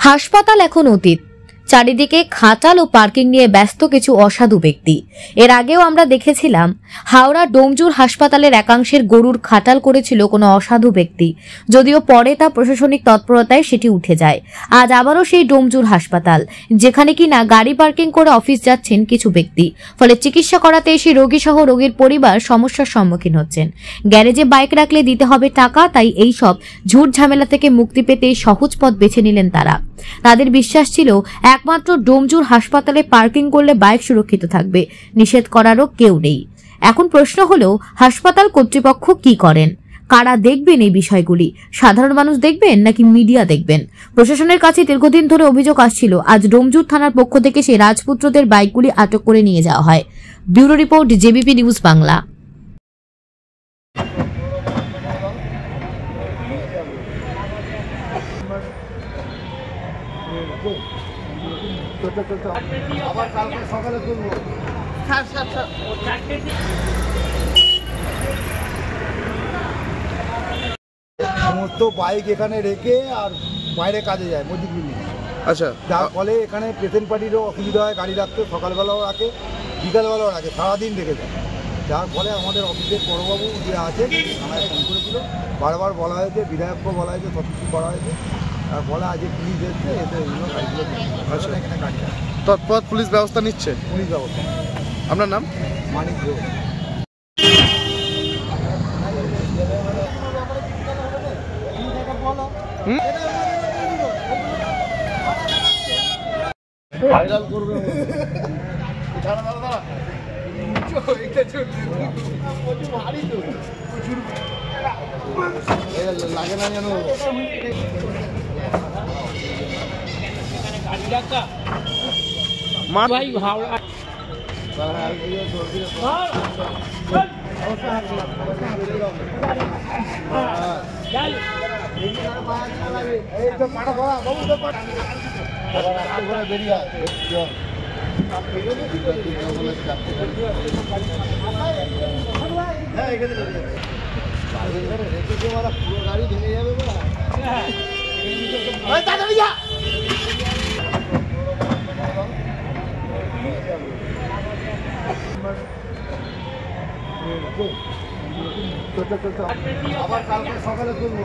হাসপাতাল এখন অতীত। চারিদিকে খাটাল ও পার্কিং নিয়ে ব্যস্ত কিছু অসাধু ব্যক্তি। এর আগেও আমরা দেখেছিলাম হাওড়া ডোমজুর হাসপাতালের একাংশের গরুর খাটাল করেছিল কোনো অসাধু ব্যক্তি, যদিও পরে তা প্রশাসনিক তৎপরতায় সেটি উঠে যায়। আজ আবারও সেই ডোমজুর হাসপাতাল, যেখানে কিনা গাড়ি পার্কিং করে অফিস যাচ্ছেন কিছু ব্যক্তি, ফলে চিকিৎসা করাতে এসে রোগী সহ রোগীর পরিবার সমস্যার সম্মুখীন হচ্ছেন। গ্যারেজে বাইক রাখলে দিতে হবে টাকা, তাই এই সব ঝুট ঝামেলা থেকে মুক্তি পেতে সহজ পথ বেছে নিলেন তারা। তাদের বিশ্বাস ছিল একমাত্র ডোমজুর হাসপাতালে পার্কিং করলে বাইক সুরক্ষিত থাকবে, নিষেধ করারও কেউ নেই। এখন প্রশ্ন হলো, হাসপাতাল কর্তৃপক্ষ কি করেন? কারা দেখবেন এই বিষয়গুলি? সাধারণ মানুষ দেখবেন নাকি মিডিয়া দেখবেন? প্রশাসনের কাছে দীর্ঘদিন ধরে অভিযোগ আসছিল, আজ ডোমজুর থানার পক্ষ থেকে সেই রাজপুত্রদের বাইকগুলি আটক করে নিয়ে যাওয়া হয়। Bureau report, JBP news Bangla. আবার কালকে সকালে তুলবো। সমস্ত বাইক এখানে রেখে আর বাইরে কাজে যায় মসজিদ বিল্ডিং। আচ্ছা, যার ফলে এখানে পেশেন্ট পার্টিরও অসুবিধা হয়, গাড়ি রাখতে সকালবেলাও রাখে, বিকালবেলাও রাখে, সারাদিন রেখে যায়। যার ফলে আমাদের অফিসের বড়োবাবু যে আছে থানায় ফোন করেছিল, বারবার বলা হয়েছে, বিধায়ককেও বলা হয়েছে, সব কিছু করা হয়েছে। তার ফলে আজকে পুলিশ এসছে, এতে এগুলো গাড়িগুলো এখানে গাড়ি আছে। তৎপর পুলিশ ব্যবস্থা নিচ্ছে। পুলিশ ব্যবস্থা। আপনার নাম? মানিক ঘোষ। ভাইরাল করবে লাগে না যেন ভাই হাওড়া পুরো গাড়ি ভেঙে যাবে। আবার কালকে সকালে তুলবো।